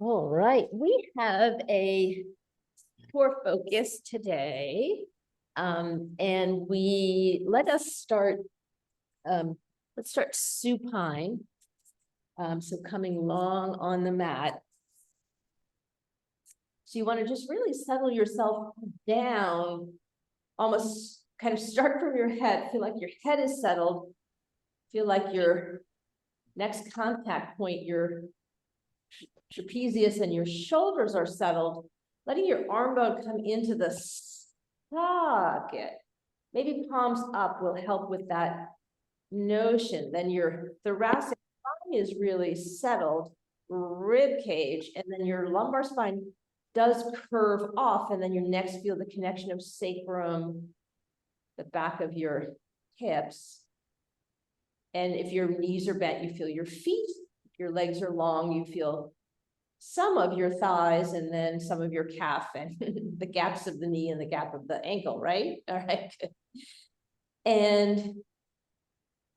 All right, we have a core focus today. And let's start supine. So coming long on the mat. So you want to just really settle yourself down, almost kind of start from your head, feel like your head is settled, feel like your next contact point, your trapezius and your shoulders are settled, letting your arm bone come into the socket. Maybe palms up will help with that notion. Then your thoracic spine is really settled, rib cage, and then your lumbar spine does curve off, and then your next feel the connection of sacrum, the back of your hips. And if your knees are bent, you feel your feet. If your legs are long, you feel some of your thighs, and then some of your calf and the gaps of the knee and the gap of the ankle, right? All right. And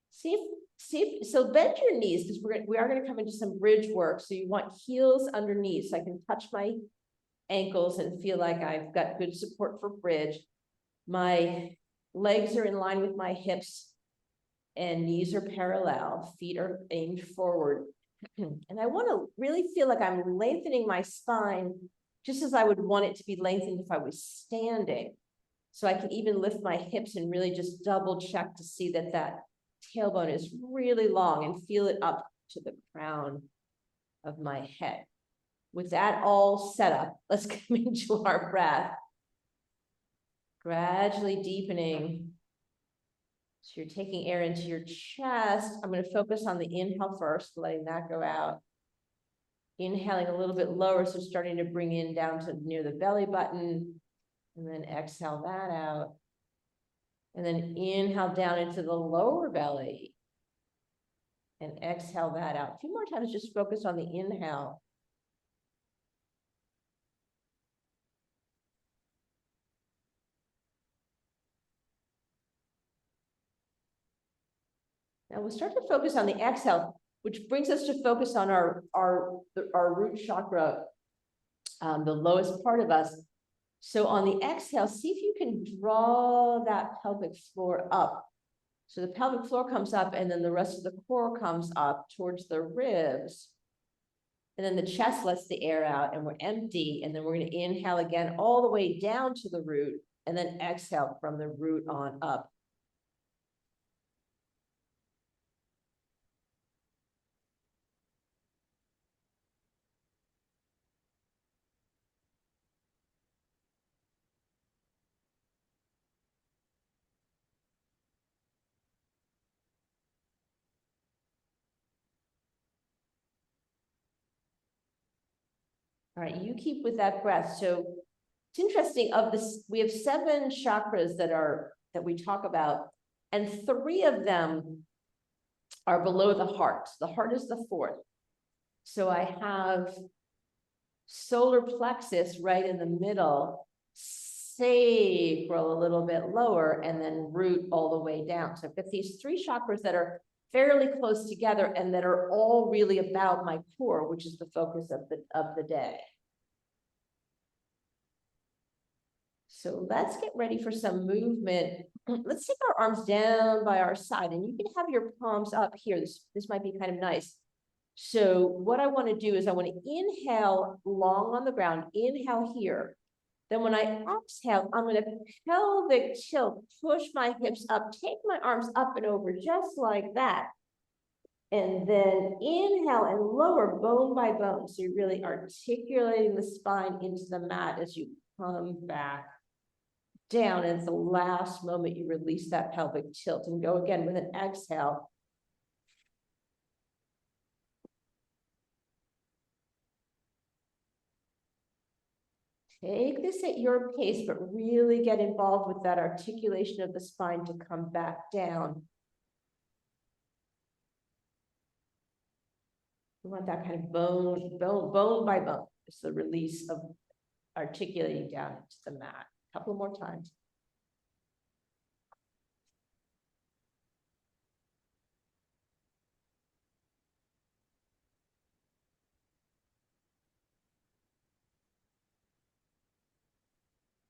so bend your knees, because we are going to come into some bridge work. So you want heels underneath, so I can touch my ankles and feel like I've got good support for bridge. My legs are in line with my hips and knees are parallel, feet are aimed forward. And I want to really feel like I'm lengthening my spine just as I would want it to be lengthened if I was standing. So I can even lift my hips and really just double check to see that that tailbone is really long and feel it up to the crown of my head. With that all set up, let's come into our breath. Gradually deepening. So you're taking air into your chest. I'm going to focus on the inhale first, letting that go out. Inhaling a little bit lower, so starting to bring in down to near the belly button, and then exhale that out. And then inhale down into the lower belly and exhale that out. A few more times, just focus on the inhale. Now we'll start to focus on the exhale, which brings us to focus on our root chakra, the lowest part of us. So on the exhale, see if you can draw that pelvic floor up. So the pelvic floor comes up, and then the rest of the core comes up towards the ribs. And then the chest lets the air out, and we're empty. And then we're going to inhale again all the way down to the root, and then exhale from the root on up. All right, you keep with that breath. So it's interesting, of this, we have 7 chakras that we talk about, and 3 of them are below the heart. The heart is the 4th. So I have solar plexus right in the middle, sacral a little bit lower, and then root all the way down. So I've got these 3 chakras that are fairly close together and that are all really about my core, which is the focus of the day. So let's get ready for some movement. Let's take our arms down by our side, and you can have your palms up here. This might be kind of nice. So what I want to do is I want to inhale long on the ground, inhale here. Then when I exhale, I'm going to pelvic tilt, push my hips up, take my arms up and over just like that. And then inhale and lower bone by bone. So you're really articulating the spine into the mat as you come back down. And at the last moment, you release that pelvic tilt and go again with an exhale. Take this at your pace, but really get involved with that articulation of the spine to come back down. We want that kind of bone by bone. It's the release of articulating down into the mat. A couple more times.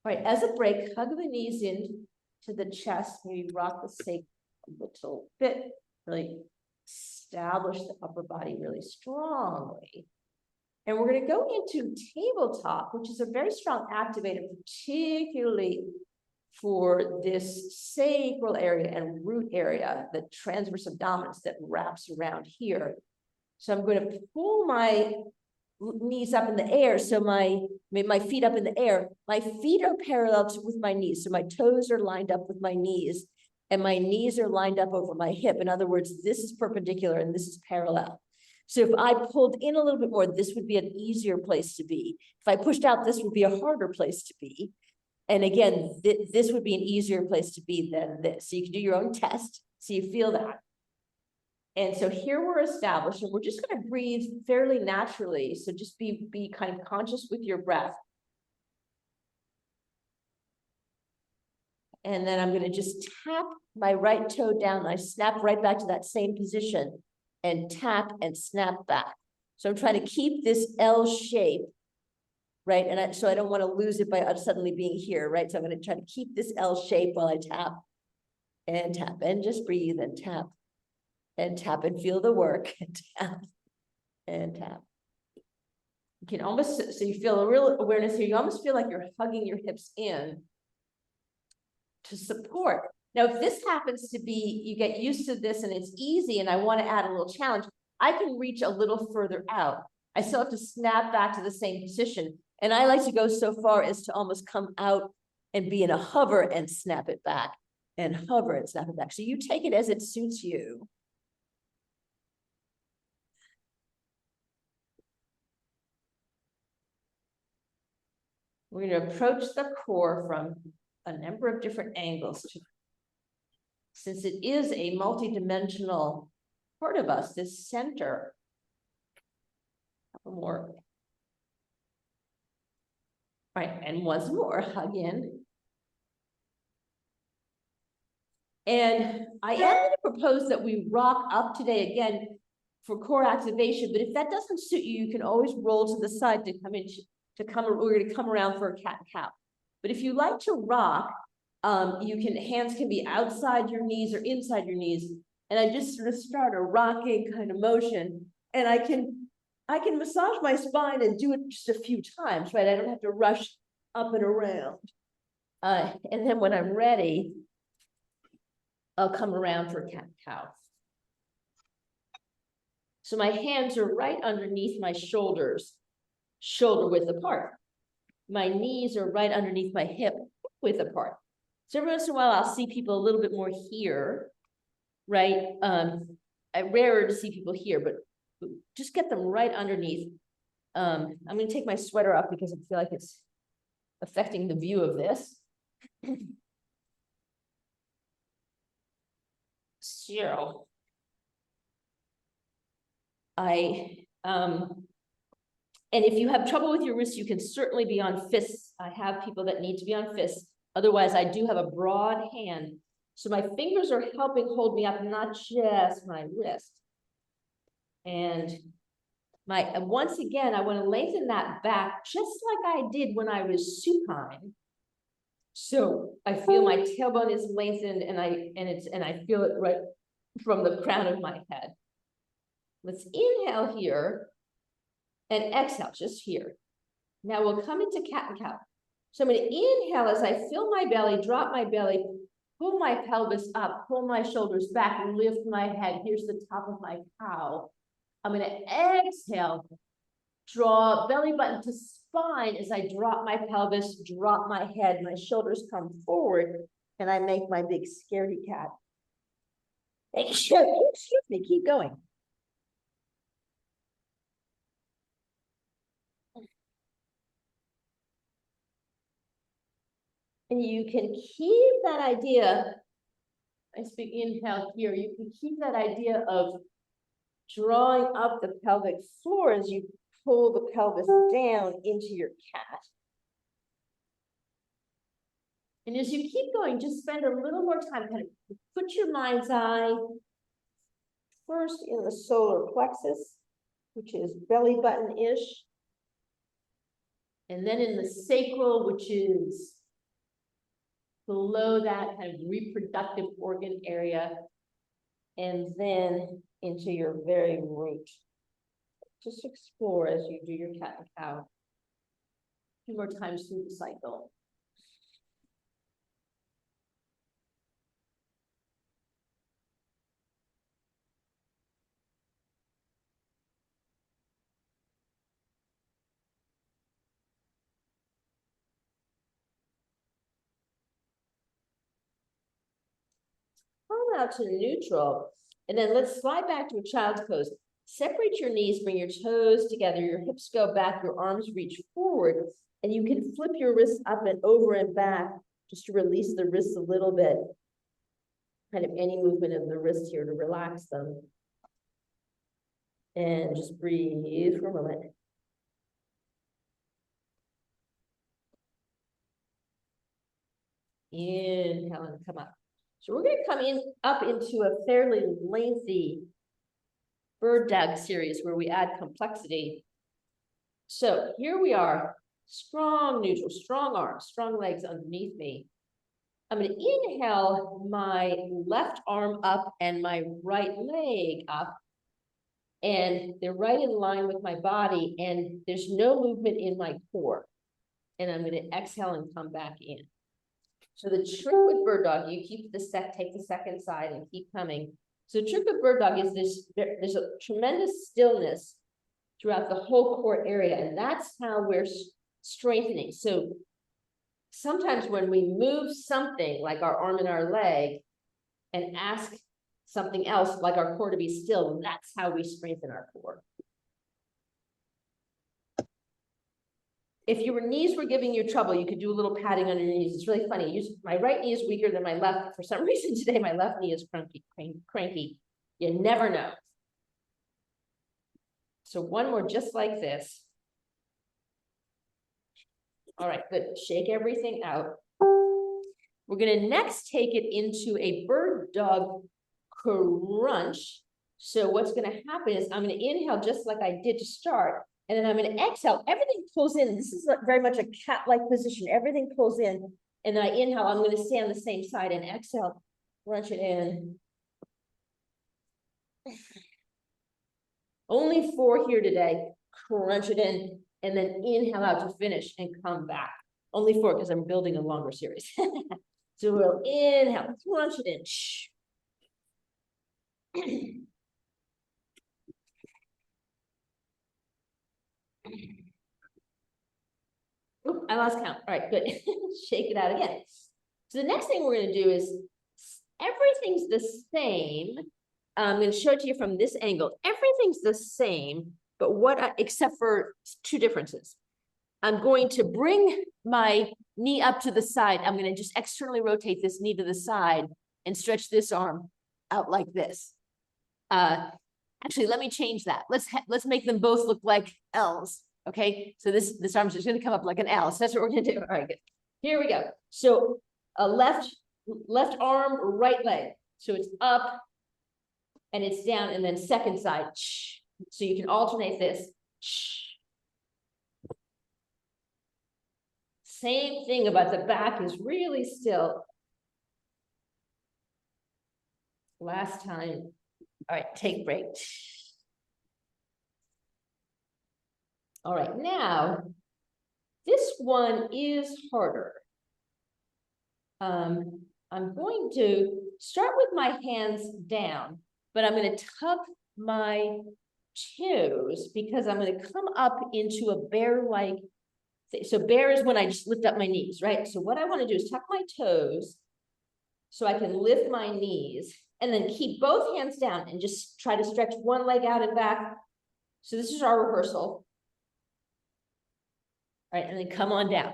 All right, as a break, hug the knees in to the chest, maybe rock the sacrum a little bit, really establish the upper body really strongly. And we're going to go into tabletop, which is a very strong activator, particularly for this sacral area and root area, the transverse abdominis that wraps around here. So I'm going to pull my knees up in the air. So my feet up in the air. My feet are parallel with my knees. So my toes are lined up with my knees and my knees are lined up over my hip. In other words, this is perpendicular and this is parallel. So if I pulled in a little bit more, this would be an easier place to be. If I pushed out, this would be a harder place to be. And again, this would be an easier place to be than this. So you can do your own test, so you feel that. And so here we're established, and we're just going to breathe fairly naturally. So just be kind of conscious with your breath. And then I'm going to just tap my right toe down. I snap right back to that same position and tap and snap back. So I'm trying to keep this L shape, right? And so I don't want to lose it by suddenly being here, right? So I'm going to try to keep this L shape while I tap and just breathe and tap and feel the work and tap and tap. You can almost, so you feel a real awareness here. You almost feel like you're hugging your hips in to support. Now, if this happens to be, you get used to this and it's easy and I want to add a little challenge, I can reach a little further out. I still have to snap back to the same position. And I like to go so far as to almost come out and be in a hover and snap it back and hover and snap it back. So you take it as it suits you. We're going to approach the core from a number of different angles. Since it is a multidimensional part of us, this center. A couple more. Right, and once more, hug in. And I am going to propose that we rock up today again for core activation, but if that doesn't suit you, you can always roll to the side to come in, we're going to come around for a cat and cow. But if you like to rock, hands can be outside your knees or inside your knees. And I just sort of start a rocking kind of motion. And I can massage my spine and do it just a few times, right? I don't have to rush up and around. And then when I'm ready, I'll come around for cat and cow. So my hands are right underneath my shoulders, shoulder width apart. My knees are right underneath my hip width apart. So every once in a while, I'll see people a little bit more here, right? Rarer to see people here, but just get them right underneath. I'm going to take my sweater off because I feel like it's affecting the view of this. So and if you have trouble with your wrists, you can certainly be on fists. I have people that need to be on fists. Otherwise, I do have a broad hand. So my fingers are helping hold me up, not just my wrist. And once again, I want to lengthen that back just like I did when I was supine. So I feel my tailbone is lengthened and I feel it right from the crown of my head. Let's inhale here and exhale just here. Now we'll come into cat and cow. So I'm going to inhale as I fill my belly, drop my belly, pull my pelvis up, pull my shoulders back, and lift my head. Here's the top of my cow. I'm going to exhale, draw belly button to spine as I drop my pelvis, drop my head, my shoulders come forward, and I make my big scaredy cat. Excuse me, keep going. And you can keep that idea, I speak inhale here, you can keep that idea of drawing up the pelvic floor as you pull the pelvis down into your cat. And as you keep going, just spend a little more time, kind of put your mind's eye first in the solar plexus, which is belly button-ish. And then in the sacral, which is below that kind of reproductive organ area, and then into your very root. Just explore as you do your cat and cow. A few more times through the cycle. Come out to neutral, and then let's slide back to a child's pose. Separate your knees, bring your toes together, your hips go back, your arms reach forward, and you can flip your wrists up and over and back just to release the wrists a little bit. Kind of any movement of the wrist here to relax them. And just breathe for a moment. Inhale and come up. So we're going to come up into a fairly lengthy bird dog series where we add complexity. So here we are, strong neutral, strong arms, strong legs underneath me. I'm going to inhale my left arm up and my right leg up. And they're right in line with my body, and there's no movement in my core. And I'm going to exhale and come back in. So the trick with bird dog, you keep take the second side and keep coming. So the trick with bird dog is there's a tremendous stillness throughout the whole core area, and that's how we're strengthening. So sometimes when we move something like our arm and our leg and ask something else like our core to be still, that's how we strengthen our core. If your knees were giving you trouble, you could do a little patting on your knees. It's really funny. My right knee is weaker than my left. For some reason today, my left knee is cranky. You never know. So one more just like this. All right, good. Shake everything out. We're going to next take it into a bird dog crunch. So what's going to happen is I'm going to inhale just like I did to start. And then I'm going to exhale. Everything pulls in. This is very much a cat-like position. Everything pulls in. And then I inhale. I'm going to stay on the same side and exhale. Crunch it in. Only 4 here today. Crunch it in. And then inhale out to finish and come back. Only 4 because I'm building a longer series. So we'll inhale. Crunch it in. Oop, I lost count. All right, good. Shake it out again. So the next thing we're going to do is everything's the same. I'm going to show it to you from this angle. Everything's the same, but except for 2 differences. I'm going to bring my knee up to the side. I'm going to just externally rotate this knee to the side and stretch this arm out like this. Actually, let me change that. Let's make them both look like L's. Okay, so this arm's just going to come up like an L. So that's what we're going to do. All right, good. Here we go. So a left arm, right leg. So it's up and it's down, and then second side. So you can alternate this. Same thing about the back is really still. Last time. All right, take a break. All right, now, this one is harder. I'm going to start with my hands down, but I'm going to tuck my toes because I'm going to come up into a bear-like thing. So bear is when I just lift up my knees, right? So what I want to do is tuck my toes so I can lift my knees and then keep both hands down and just try to stretch one leg out and back. So this is our rehearsal. All right, and then come on down.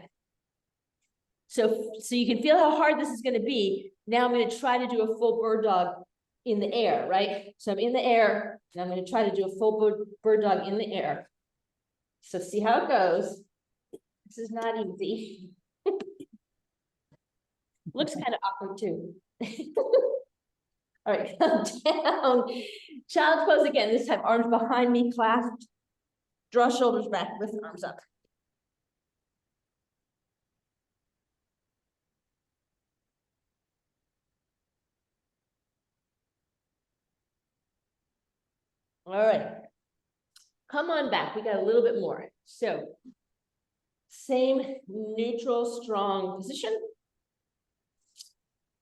So you can feel how hard this is going to be. Now I'm going to try to do a full bird dog in the air, right? So I'm in the air, and I'm going to try to do a full bird dog in the air. So see how it goes. This is not easy. Looks kind of awkward too. All right, come down. Child's pose again. This time, arms behind me, clasped. Draw shoulders back, lift arms up. All right. Come on back. We got a little bit more. So same neutral, strong position.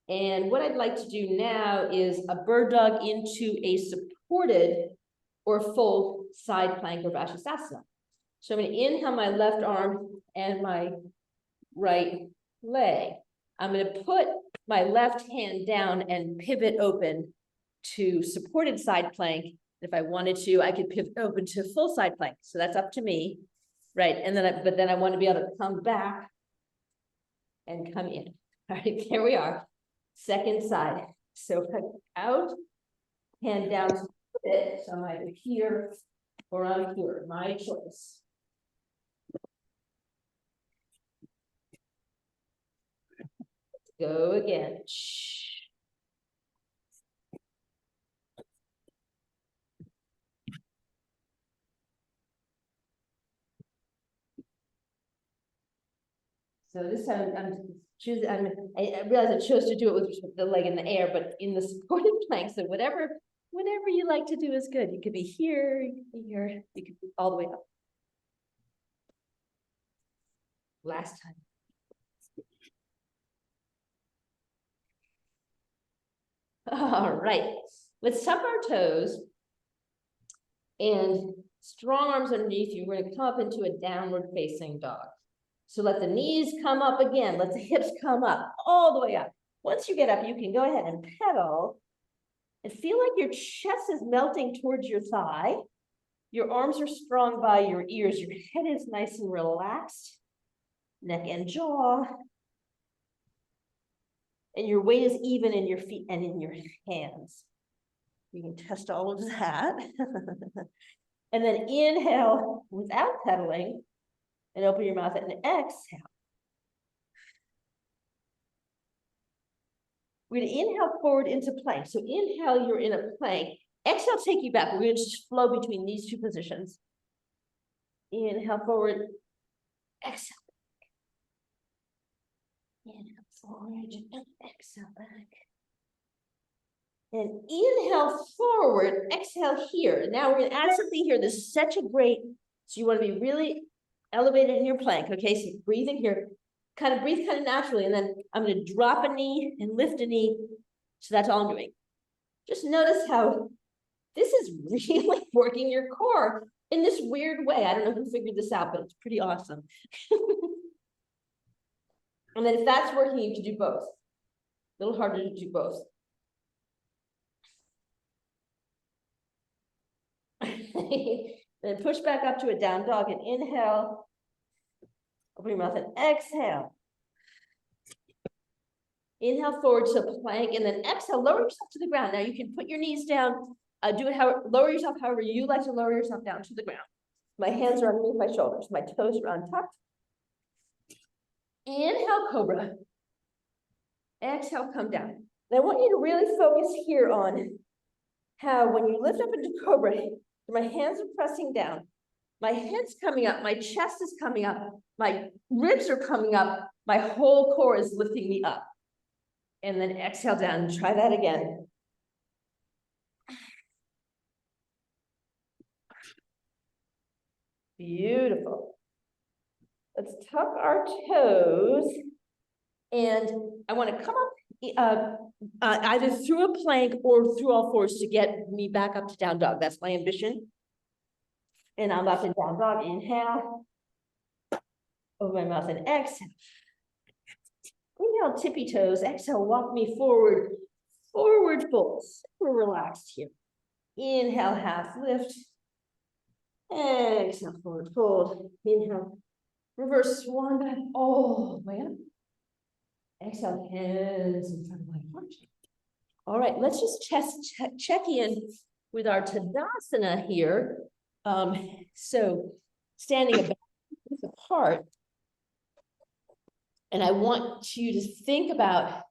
And what I'd like to do now is a bird dog into a supported or full side plank or Vashisthasana. So I'm going to inhale my left arm and my right leg. I'm going to put my left hand down and pivot open to supported side plank. If I wanted to, I could pivot open to full side plank. So that's up to me, right? And then, but then I want to be able to come back and come in. All right, here we are. Second side. So out, hand down to it. So I'm either here or I'm here. My choice. Go again. So this time I'm choosing. I realize I chose to do it with the leg in the air, but in the supported plank. So whatever you like to do is good. You could be here, you could be here, you could be all the way up. Last time. All right, let's tuck our toes and strong arms underneath you. We're going to come up into a downward facing dog. So let the knees come up again. Let the hips come up all the way up. Once you get up, you can go ahead and pedal and feel like your chest is melting towards your thigh. Your arms are strong by your ears. Your head is nice and relaxed. Neck and jaw. And your weight is even in your feet and in your hands. You can test all of that. And then inhale without pedaling and open your mouth and exhale. We're going to inhale forward into plank. So inhale, you're in a plank. Exhale, take you back. We're going to just flow between these two positions. Inhale forward, exhale. Inhale forward and exhale back. And inhale forward, exhale here. Now we're going to add something here. This is such a great, so you want to be really elevated in your plank. Okay, so breathing here. Kind of breathe kind of naturally, and then I'm going to drop a knee and lift a knee. So that's all I'm doing. Just notice how this is really working your core in this weird way. I don't know who figured this out, but it's pretty awesome. And then if that's working, you can do both. A little harder to do both. Then push back up to a down dog and inhale. Open your mouth and exhale. Inhale forward to plank and then exhale, lower yourself to the ground. Now you can put your knees down, do it however, lower yourself however you like to lower yourself down to the ground. My hands are underneath my shoulders, my toes are untucked. Inhale, cobra. Exhale, come down. And I want you to really focus here on how when you lift up into cobra, my hands are pressing down, my head's coming up, my chest is coming up, my ribs are coming up, my whole core is lifting me up. And then exhale down, try that again. Beautiful. Let's tuck our toes. And I want to come up either through a plank or through all fours to get me back up to down dog. That's my ambition. And I'm up in down dog. Inhale. Over my mouth and exhale. Inhale, tippy toes. Exhale, walk me forward. Forward fold. Super relaxed here. Inhale, half lift. Exhale, forward fold. Inhale, reverse swan back all the way up. Exhale, hands in front of my heart. All right, let's just check in with our Tadasana here. So standing apart. And I want you to think about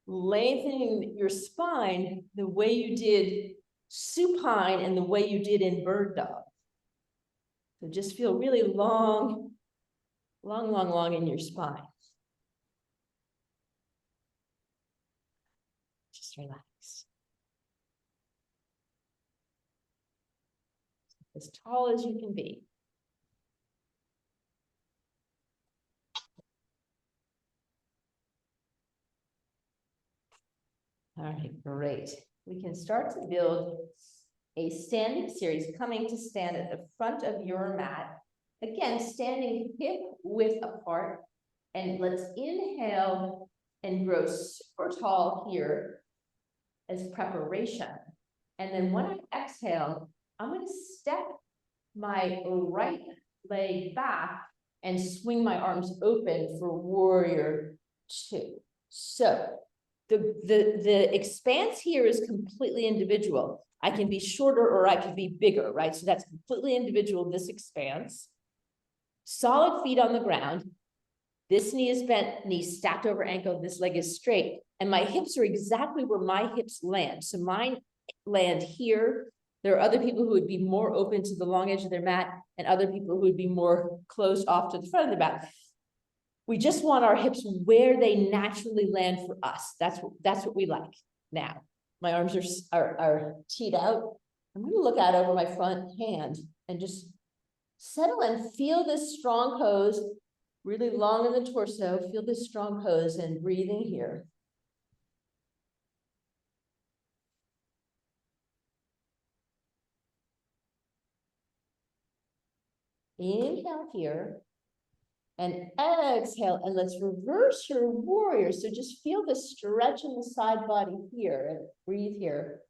lengthening your spine the way you did supine and the way you did in bird dog. So just feel really long in your spine. Just relax. as tall as you can be. All right, great. We can start to build a standing series, coming to stand at the front of your mat. Again, standing hip width apart, and let's inhale and grow super tall here as preparation. And then when I exhale, I'm going to step my right leg back and swing my arms open for warrior two. So the expanse here is completely individual. I can be shorter or I can be bigger, right? So that's completely individual, this expanse. Solid feet on the ground. This knee is bent, knee stacked over ankle, this leg is straight. And my hips are exactly where my hips land. So mine land here. There are other people who would be more open to the long edge of their mat and other people who would be more closed off to the front of the mat. We just want our hips where they naturally land for us. That's what we like. Now, my arms are teed out. I'm going to look out over my front hand and just settle and feel this strong pose, really long in the torso. Feel this strong pose and breathing here. Inhale here. And exhale, and let's reverse your warrior. So just feel the stretch in the side body here, and breathe here.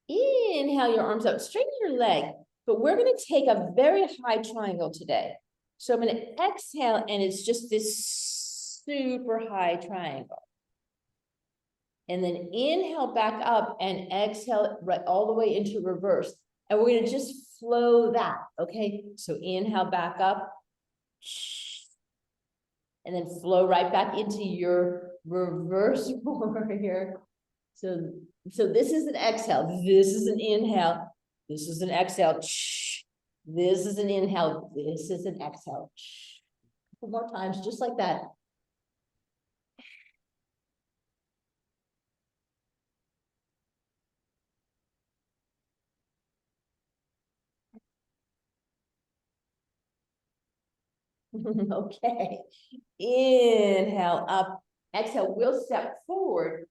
Inhale your arms up, straighten your leg, but we're going to take a very high triangle today. So I'm going to exhale, and it's just this super high triangle. And then inhale back up and exhale right all the way into reverse. And we're going to just flow that, okay? So inhale back up. And then flow right back into your reverse warrior. So this is an exhale. This is an inhale. This is an exhale. This is an inhale. This is an exhale. A couple more times, just like that. Okay. Inhale up. Exhale. We'll step forward.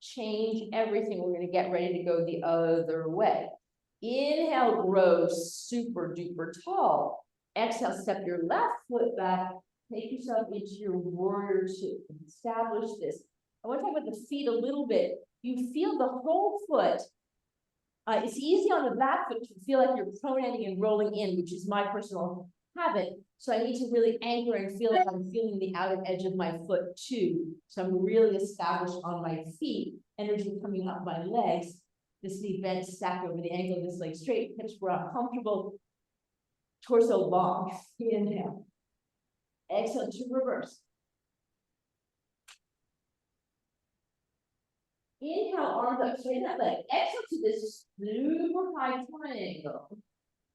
Change everything. We're going to get ready to go the other way. Inhale, grow super duper tall. Exhale, step your left foot back. Take yourself into your warrior two. Establish this. I want to talk about the feet a little bit. You feel the whole foot. It's easy on the back foot to feel like you're pronating and rolling in, which is my personal habit. So I need to really anchor and feel like I'm feeling the outer edge of my foot too. So I'm really established on my feet, energy coming up my legs. This knee bent, stacked over the ankle, this leg straight, hips brought comfortable, torso long. Inhale. Exhale to reverse. Inhale, arms up, straighten that leg. Exhale to this super high triangle.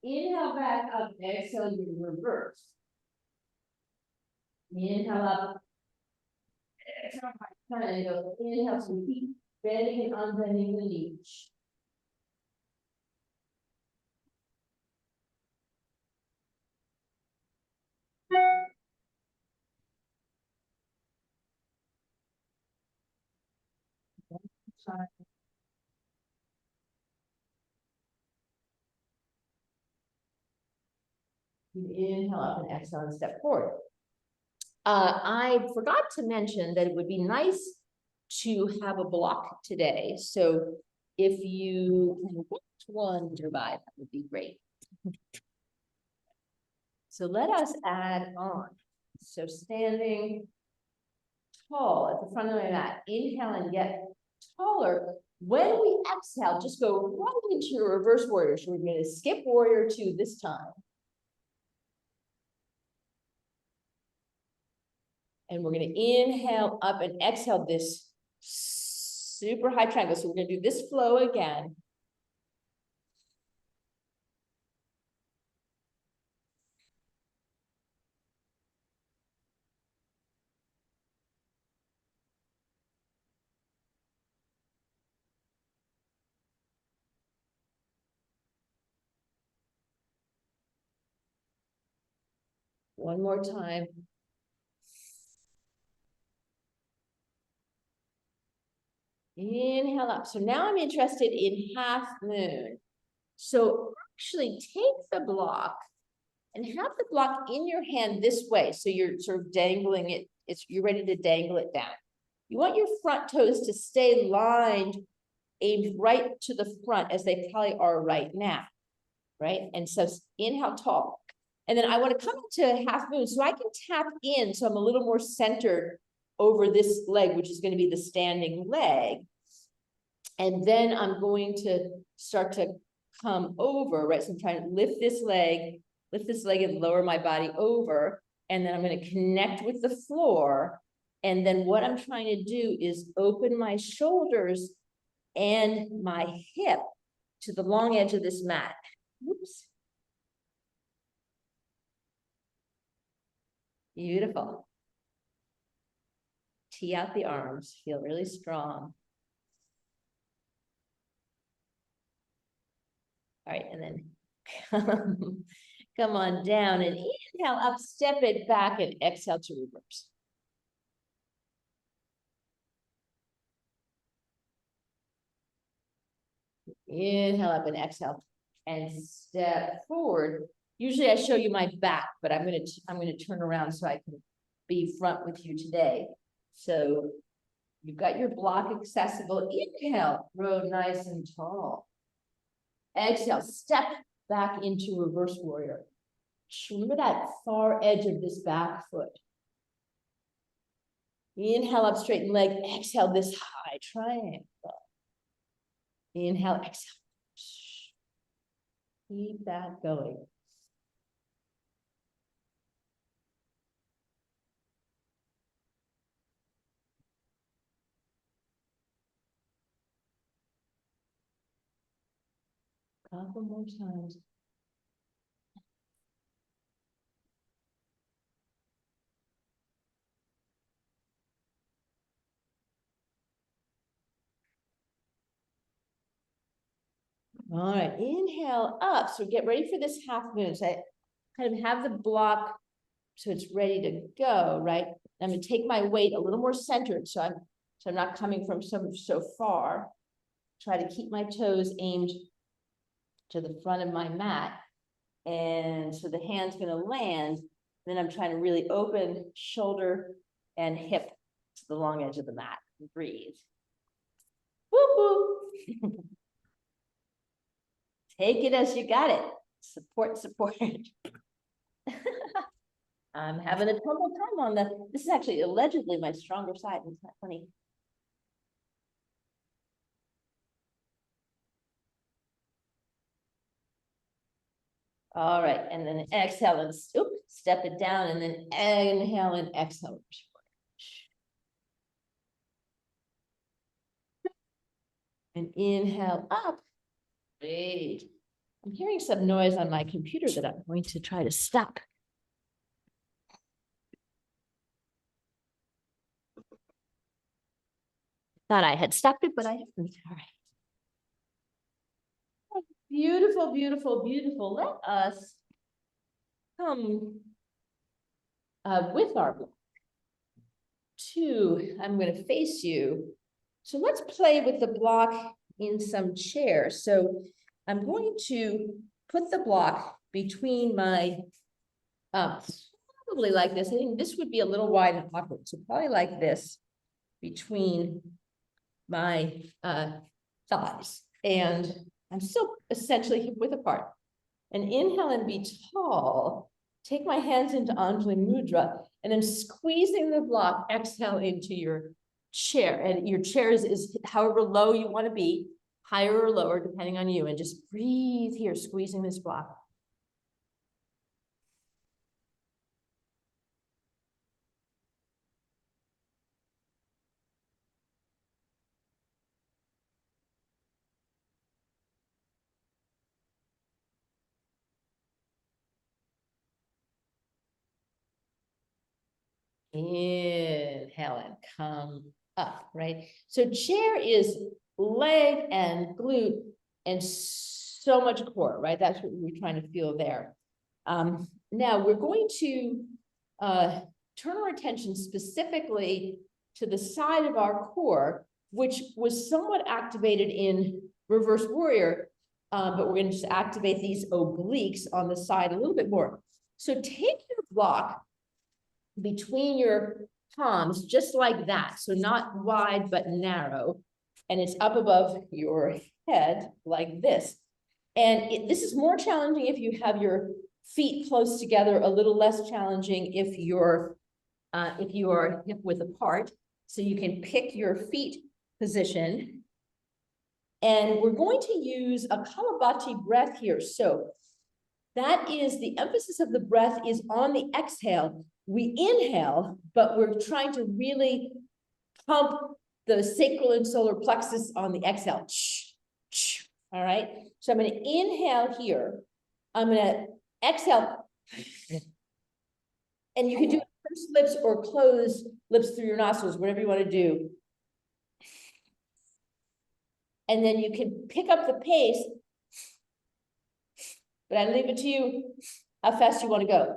Inhale back up, exhale, you reverse. Inhale up, exhale, high triangle. Inhale, so keep bending and unbending the knees. Inhale up and exhale and step forward. I forgot to mention that it would be nice to have a block today. So if you can get one nearby, that would be great. So let us add on. So standing tall at the front of my mat, inhale and get taller. When we exhale, just go right into your reverse warrior. So we're going to skip warrior two this time. And we're going to inhale up and exhale this super high triangle. So we're going to do this flow again. One more time. Inhale up. So now I'm interested in half moon. So actually take the block and have the block in your hand this way. So you're sort of dangling it. You're ready to dangle it down. You want your front toes to stay lined, aimed right to the front as they probably are right now, right? And so inhale tall. And then I want to come into half moon so I can tap in so I'm a little more centered over this leg, which is going to be the standing leg. And then I'm going to start to come over, right? So I'm trying to lift this leg and lower my body over. And then I'm going to connect with the floor. And then what I'm trying to do is open my shoulders and my hip to the long edge of this mat. Oops. Beautiful. Tee out the arms, feel really strong. All right, and then come on down and inhale up, step it back and exhale to reverse. Inhale up and exhale and step forward. Usually I show you my back, but I'm gonna turn around so I can be front with you today. So you've got your block accessible. Inhale, grow nice and tall. Exhale, step back into reverse warrior. Remember that far edge of this back foot. Inhale up, straighten leg. Exhale, this high triangle. Inhale, exhale. Keep that going. Couple more times. All right, inhale up. So get ready for this half moon. So I kind of have the block so it's ready to go, right? I'm gonna take my weight a little more centered so I'm not coming from so far. Try to keep my toes aimed to the front of my mat. And so the hand's gonna land. Then I'm trying to really open shoulder and hip to the long edge of the mat. Breathe. Woo-hoo. Take it as you got it. Support, support. I'm having a total time on this is actually allegedly my stronger side. It's not funny. All right, and then exhale and step it down, and then inhale and exhale. And inhale up. Great. I'm hearing some noise on my computer that I'm going to try to stop. Thought I had stopped it, but I haven't. All right. Beautiful, beautiful, beautiful. Let us come with our block. I'm going to face you. So let's play with the block in some chairs. So I'm going to put the block between my, probably like this. I think this would be a little wide and awkward. So probably like this between my thighs. And I'm still essentially hip width apart. And inhale and be tall. Take my hands into Anjali Mudra and then squeezing the block, exhale into your chair. And your chair is however low you want to be, higher or lower, depending on you. And just breathe here, squeezing this block. Inhale and come up, right? So chair is leg and glute and so much core, right? That's what we're trying to feel there. Now we're going to turn our attention specifically to the side of our core, which was somewhat activated in reverse warrior, but we're going to just activate these obliques on the side a little bit more. So take your block between your palms, just like that. So not wide, but narrow. And it's up above your head like this. And this is more challenging if you have your feet close together, a little less challenging if you are hip width apart. So you can pick your feet position. And we're going to use a Kalabati breath here. So that is the emphasis of the breath is on the exhale. We inhale, but we're trying to really pump the sacral and solar plexus on the exhale. All right. So I'm going to inhale here. I'm going to exhale. And you can do pursed lips or closed lips through your nostrils, whatever you want to do. And then you can pick up the pace. But I leave it to you how fast you want to go.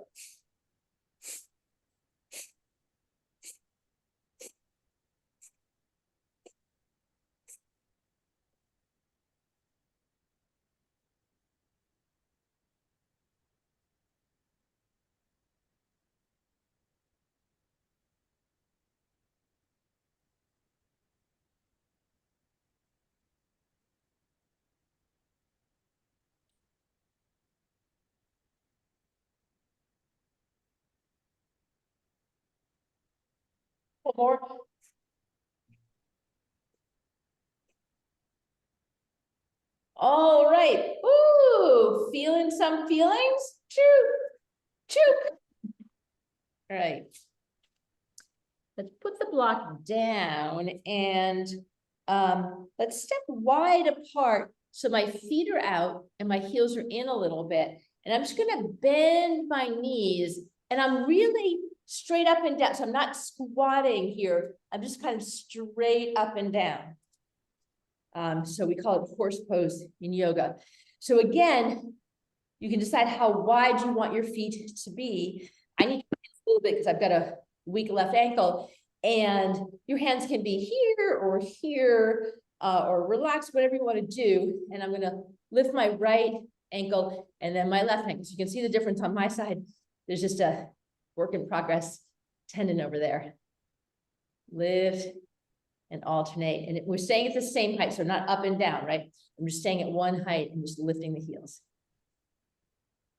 One more. All right. Ooh, feeling some feelings? Choo. All right. Let's put the block down and let's step wide apart so my feet are out and my heels are in a little bit. And I'm just going to bend my knees and I'm really straight up and down. So I'm not squatting here. I'm just kind of straight up and down. So we call it horse pose in yoga. So again, you can decide how wide you want your feet to be. I need to a little bit because I've got a weak left ankle, and your hands can be here or relax, whatever you want to do. And I'm going to lift my right ankle and then my left ankle. So you can see the difference on my side. There's just a work in progress tendon over there. Lift and alternate. And we're staying at the same height, so not up and down, right? I'm just staying at one height and just lifting the heels.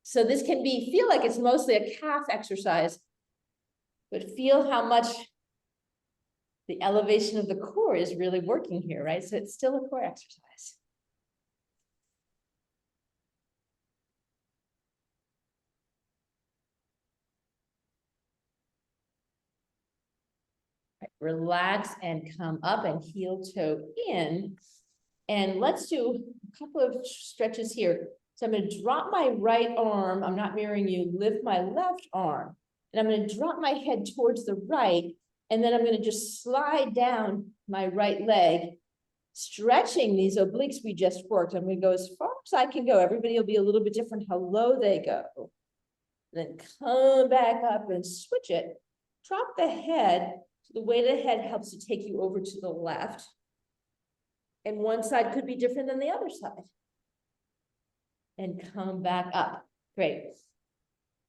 So this can feel like it's mostly a calf exercise, but feel how much the elevation of the core is really working here, right? So it's still a core exercise. Right, relax and come up and heel toe in. And let's do a couple of stretches here. So I'm going to drop my right arm. I'm not mirroring you. Lift my left arm. And I'm going to drop my head towards the right. And then I'm going to just slide down my right leg, stretching these obliques we just worked. I'm going to go as far as I can go. Everybody will be a little bit different how low they go. Then come back up and switch it. Drop the head. So the weight of the head helps to take you over to the left. And one side could be different than the other side. And come back up. Great.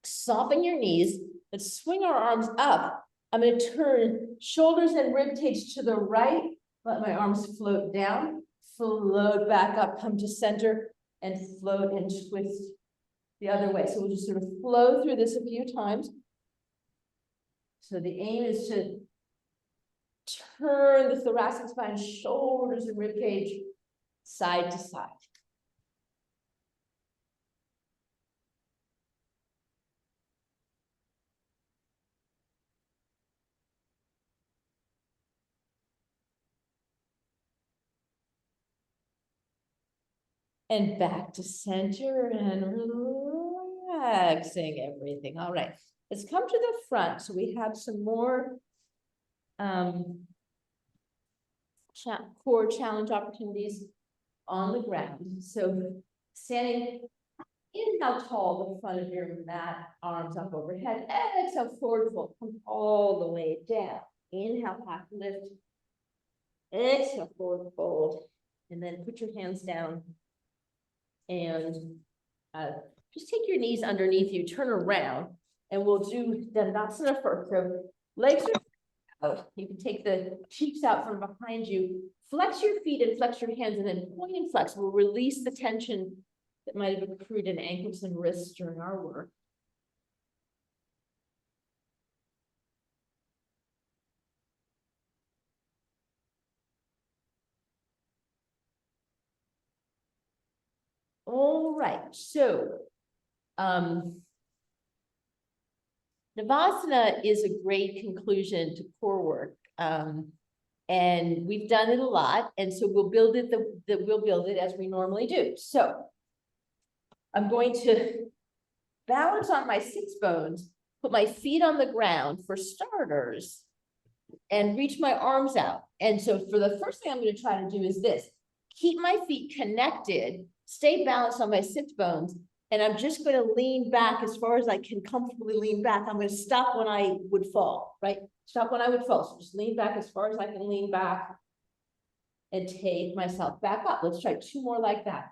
Soften your knees. Let's swing our arms up. I'm going to turn shoulders and rib cage to the right. Let my arms float down. Float back up. Come to center and float and twist the other way. So we'll just sort of flow through this a few times. So the aim is to turn the thoracic spine, shoulders and rib cage side to side. And back to center and relaxing everything. All right, let's come to the front. So we have some more core challenge opportunities on the ground. So standing Inhale, tall, the front of your mat, arms up overhead. Exhale, forward fold, come all the way down. Inhale, half lift. Exhale, forward fold. And then put your hands down. And just take your knees underneath you, turn around, and we'll do Dandasana first. So legs are out. You can take the cheeks out from behind you. Flex your feet and flex your hands, and then point and flex. We'll release the tension that might have accrued in ankles and wrists during our work. All right, so Navasana is a great conclusion to core work. And we've done it a lot, and so we'll build it we'll build it as we normally do. So I'm going to balance on my sits bones, put my feet on the ground for starters, and reach my arms out. And so for the first thing I'm going to try to do is this: keep my feet connected, stay balanced on my sits bones, and I'm just going to lean back as far as I can comfortably lean back. I'm going to stop when I would fall, right? Stop when I would fall. So just lean back as far as I can lean back and take myself back up. Let's try 2 more like that.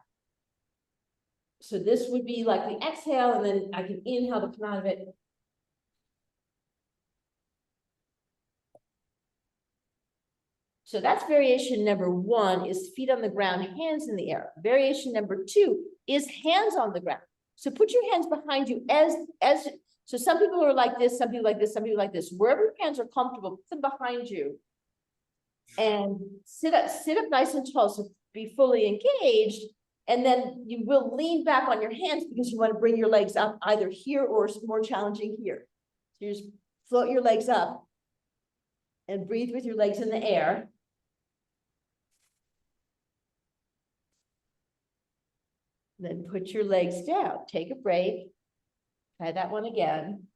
So this would be like the exhale, and then I can inhale to come out of it. So that's variation number 1, is feet on the ground, hands in the air. Variation number 2 is hands on the ground. So put your hands behind you so some people are like this, some people like this, some people like this. Wherever your hands are comfortable, put them behind you. And sit up nice and tall, so be fully engaged. And then you will lean back on your hands because you want to bring your legs up either here or more challenging here. So you just float your legs up and breathe with your legs in the air. Then put your legs down, take a break. Try that one again.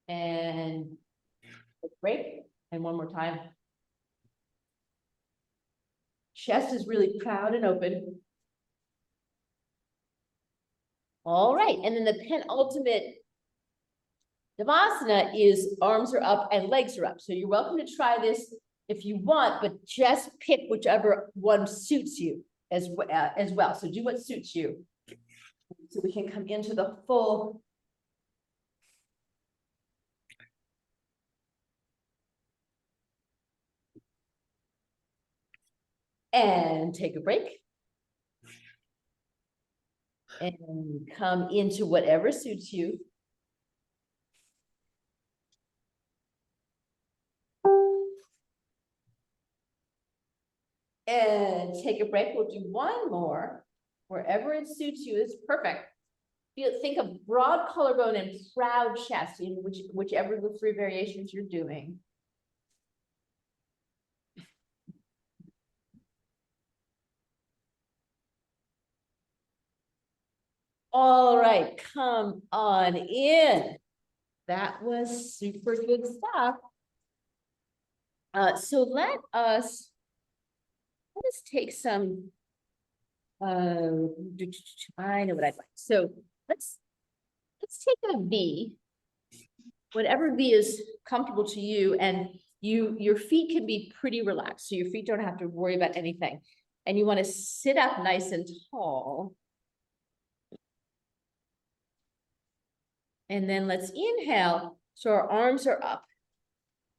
And break, and one more time. Chest is really proud and open. All right, and then the penultimate Navasana is arms are up and legs are up. So you're welcome to try this if you want, but just pick whichever one suits you as well. So do what suits you. So we can come into the full. And take a break. And come into whatever suits you. And take a break. We'll do one more. Wherever it suits you is perfect. Think of broad collarbone and proud chest in whichever of the 3 variations you're doing. All right, come on in. That was super good stuff. So let us take some, I know what I'd like. So let's take a V, whatever V is comfortable to you, and your feet can be pretty relaxed. So your feet don't have to worry about anything. And you want to sit up nice and tall. And then let's inhale. So our arms are up.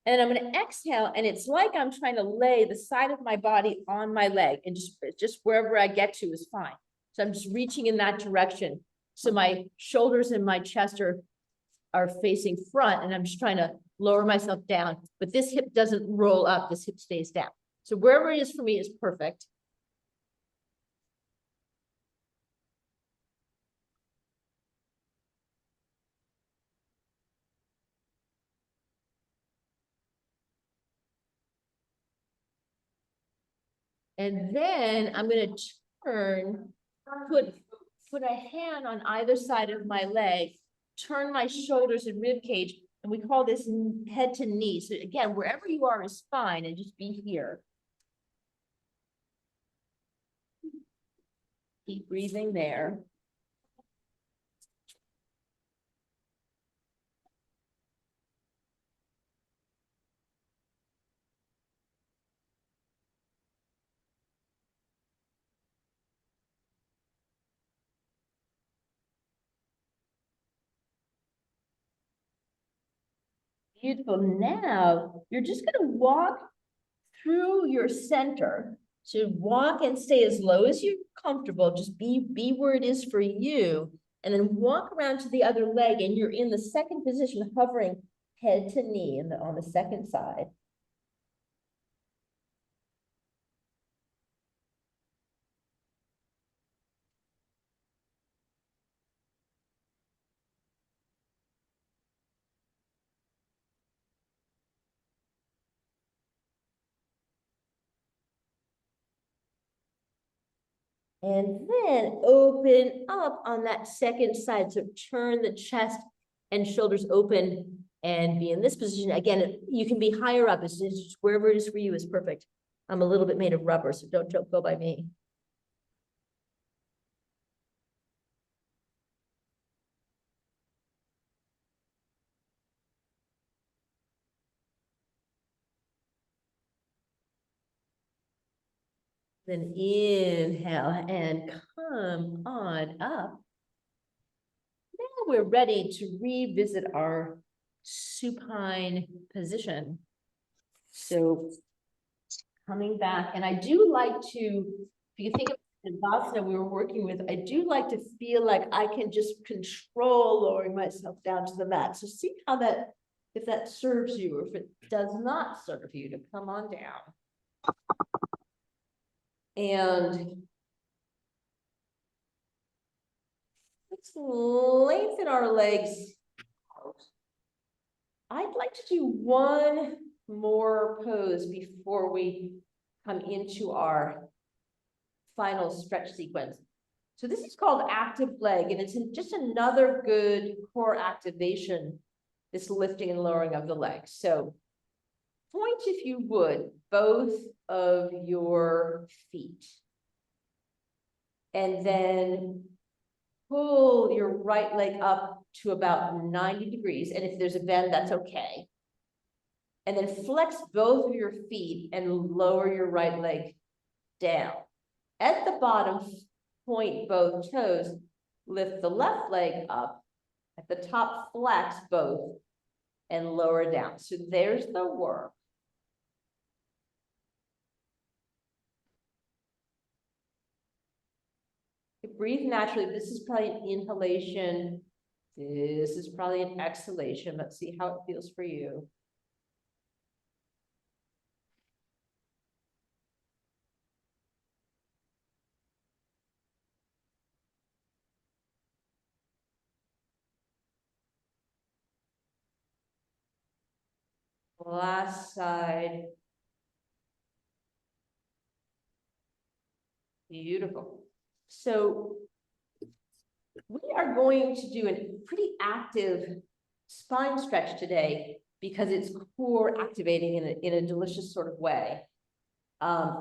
And I'm going to exhale, and it's like I'm trying to lay the side of my body on my leg, and just wherever I get to is fine. So I'm just reaching in that direction. So my shoulders and my chest are facing front, and I'm just trying to lower myself down. But this hip doesn't roll up, this hip stays down. So wherever it is for me is perfect. And then I'm going to turn, put a hand on either side of my leg, turn my shoulders and rib cage And we call this head to knee. So again, wherever you are is fine, and just be here. Keep breathing there. Beautiful. Now, you're just going to walk through your center. So walk and stay as low as you're comfortable. Just be where it is for you. And then walk around to the other leg, and you're in the second position, hovering head to knee on the second side. And then open up on that second side. So turn the chest and shoulders open and be in this position. Again, you can be higher up. It's just wherever it is for you is perfect. I'm a little bit made of rubber, so don't go by me. Then inhale and come on up. Now we're ready to revisit our supine position. So coming back, and I do like to, if you think of the Vasana we were working with, I do like to feel like I can just control lowering myself down to the mat. So see how that, if that serves you, or if it does not serve you, to come on down. And let's lengthen our legs out. I'd like to do one more pose before we come into our final stretch sequence. So this is called active leg, and it's just another good core activation, this lifting and lowering of the legs. So point, if you would, both of your feet. And then pull your right leg up to about 90 degrees. And if there's a bend, that's okay. And then flex both of your feet and lower your right leg down. At the bottom, point both toes, lift the left leg up. At the top, flex both and lower down. So there's the work. Breathe naturally. This is probably an inhalation. This is probably an exhalation. Let's see how it feels for you. Last side. Beautiful. So we are going to do a pretty active spine stretch today because it's core activating in a delicious sort of way.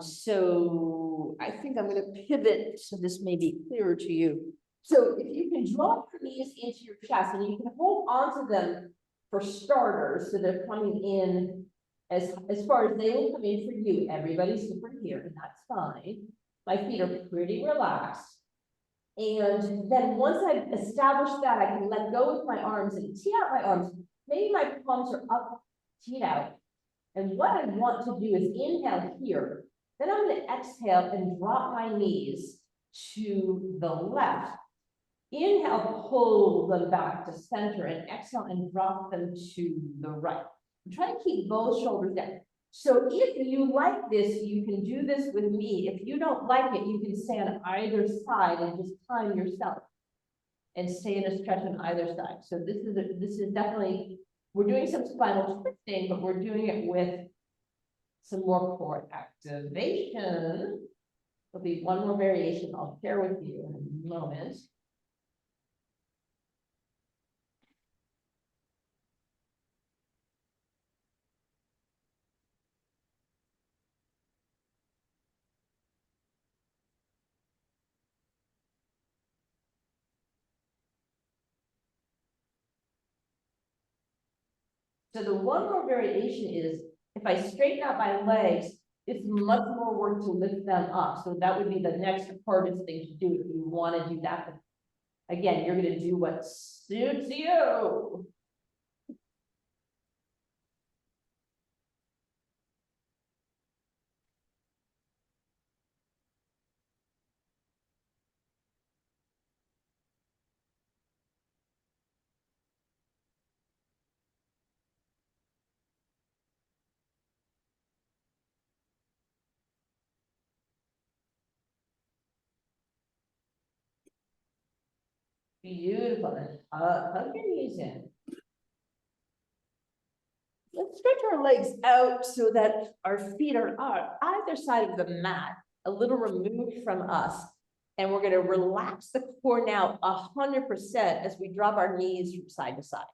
So I think I'm going to pivot so this may be clearer to you. So if you can draw your knees into your chest, and you can hold onto them for starters, so they're coming in as far as they will come in for you. Everybody's super here, and that's fine. My feet are pretty relaxed. And then once I've established that, I can let go with my arms and tee out my arms. Maybe my palms are up, teed out. And what I want to do is inhale here. Then I'm going to exhale and drop my knees to the left. Inhale, pull them back to center, and exhale and drop them to the right. I'm trying to keep both shoulders down. So if you like this, you can do this with me. If you don't like it, you can stay on either side and just time yourself and stay in a stretch on either side. So this is definitely, we're doing some spinal twisting, but we're doing it with some more core activation. There'll be one more variation I'll share with you in a moment. So the one more variation is, if I straighten out my legs, it's much more work to lift them up. So that would be the next hardest thing to do if you want to do that. But again, you're going to do what suits you. Beautiful. And hug your knees in. Let's stretch our legs out so that our feet are on either side of the mat, a little removed from us. And we're going to relax the core now 100% as we drop our knees from side to side.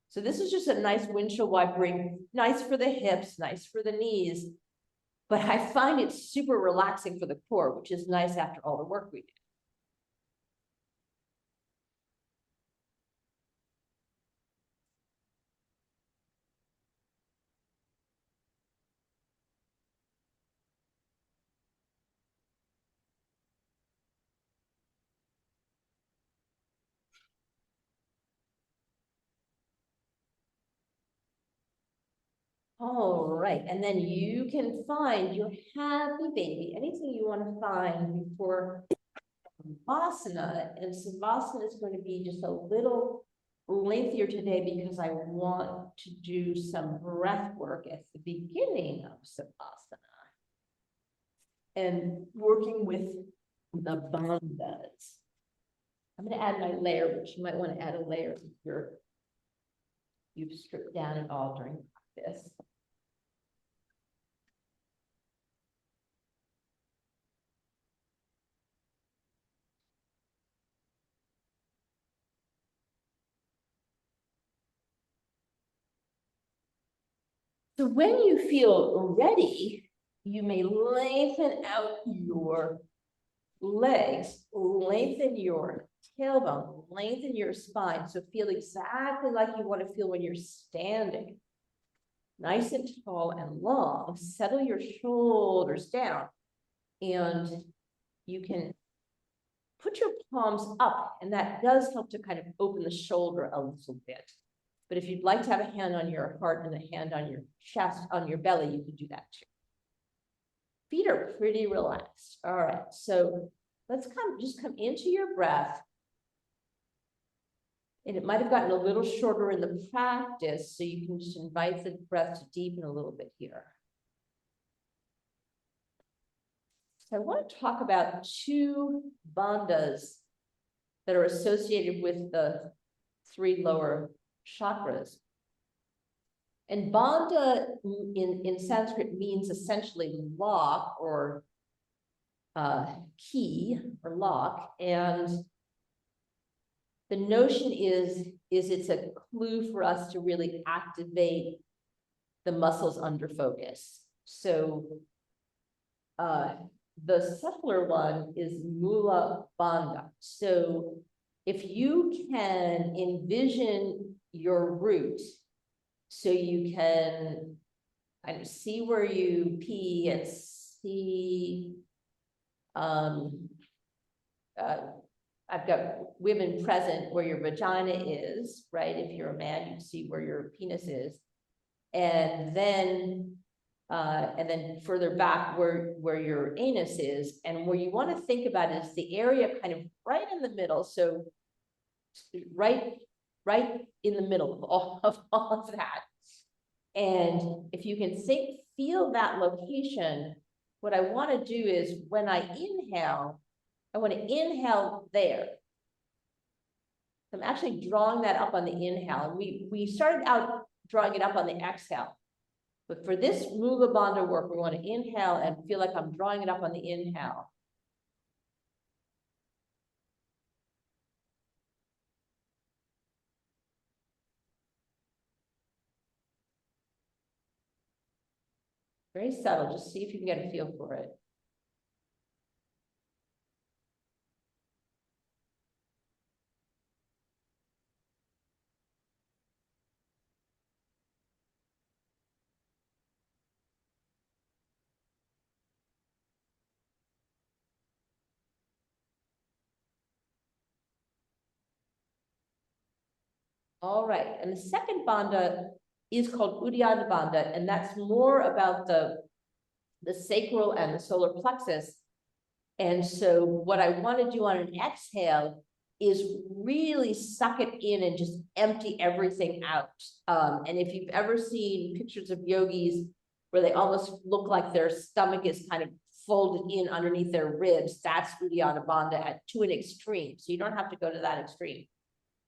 So this is just a nice windshield wide break, nice for the hips, nice for the knees. But I find it super relaxing for the core, which is nice after all the work we do. All right, and then you can find your happy baby, anything you want to find before Savasana. And Savasana is going to be just a little lengthier today because I want to do some breath work at the beginning of Savasana and working with the bandhas. I'm going to add my layer, which you might want to add a layer if you've stripped down at all during practice. So when you feel ready, you may lengthen out your legs, lengthen your tailbone, lengthen your spine. So feel exactly like you want to feel when you're standing. Nice and tall and long. Settle your shoulders down. And you can put your palms up, and that does help to kind of open the shoulder a little bit. But if you'd like to have a hand on your heart and a hand on your chest, on your belly, you can do that too. Feet are pretty relaxed. All right, so let's just come into your breath. And it might have gotten a little shorter in the practice, so you can just invite the breath to deepen a little bit here. So I want to talk about two bandhas that are associated with the three lower chakras. And bandha in Sanskrit means essentially lock or key or lock. And the notion is it's a clue for us to really activate the muscles under focus. So the subtler one is Mula Bandha. So if you can envision your root, so you can kind of see where you pee and see, I've got women present where your vagina is, right? If you're a man, you can see where your penis is. And then further back where your anus is, and where you want to think about is the area kind of right in the middle. So right in the middle of all of that. And if you can feel that location, what I want to do is when I inhale, I want to inhale there. I'm actually drawing that up on the inhale. And we started out drawing it up on the exhale. But for this Mula Bandha work, we want to inhale and feel like I'm drawing it up on the inhale. Very subtle, just see if you can get a feel for it. All right, and the second bandha is called Uddiyana Bandha, and that's more about the sacral and the solar plexus. And so what I want to do on an exhale is really suck it in and just empty everything out. And if you've ever seen pictures of yogis where they almost look like their stomach is kind of folded in underneath their ribs, that's Uddiyana Bandha to an extreme. So you don't have to go to that extreme,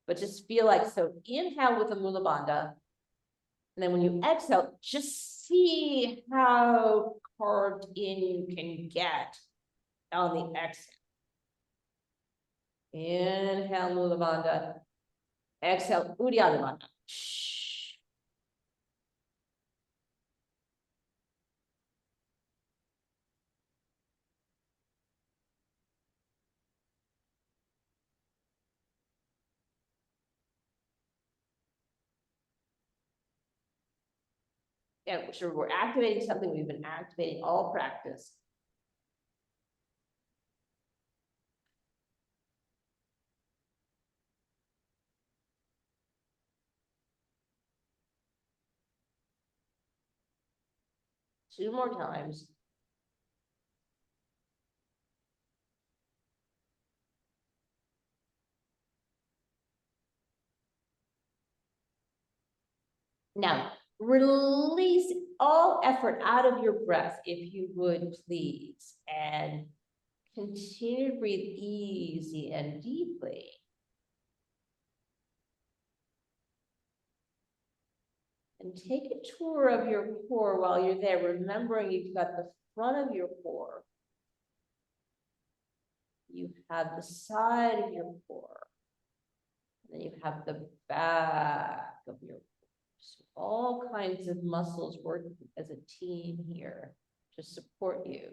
but just feel like, so inhale with a Mula Bandha. And then when you exhale, just see how carved in you can get on the exhale. Inhale, Mula Bandha. Exhale, Uddiyana Bandha. Yeah, sure, we're activating something we've been activating all practice. Two more times. Now, release all effort out of your breath, if you would, please, and continue to breathe easy and deeply. And take a tour of your core while you're there, remembering you've got the front of your core. You have the side of your core. And then you have the back of your core. So all kinds of muscles working as a team here to support you.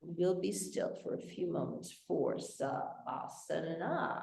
We'll be still for a few moments for Savasana.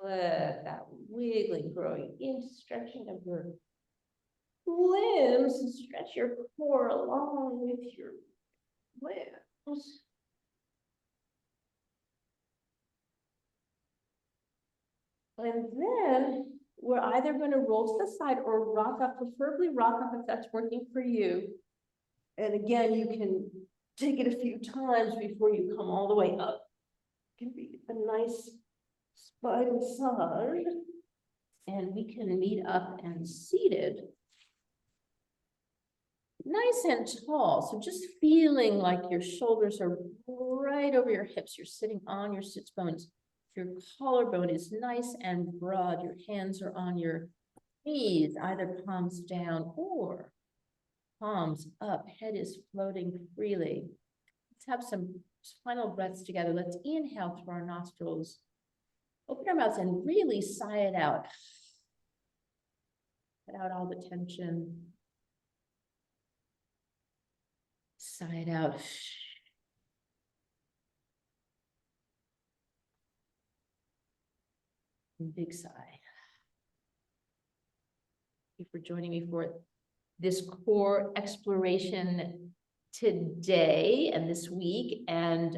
Let that wiggling, growing into stretching of your limbs, and stretch your core along with your limbs. And then we're either going to roll to the side or rock up, preferably rock up if that's working for you. And again, you can take it a few times before you come all the way up. It can be a nice spine massage. And we can meet up and seated. Nice and tall. So just feeling like your shoulders are right over your hips. You're sitting on your sits bones. Your collarbone is nice and broad. Your hands are on your knees, either palms down or palms up. Head is floating freely. Let's have some final breaths together. Let's inhale through our nostrils. Open our mouths and really sigh it out. Let out all the tension. Sigh it out. Big sigh. Thank you for joining me for this core exploration today and this week. And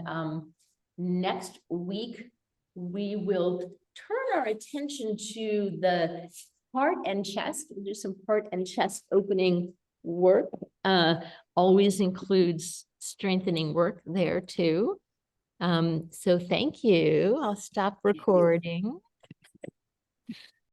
next week, we will turn our attention to the heart and chest. We'll do some heart and chest opening work. Always includes strengthening work there too. So thank you. I'll stop recording.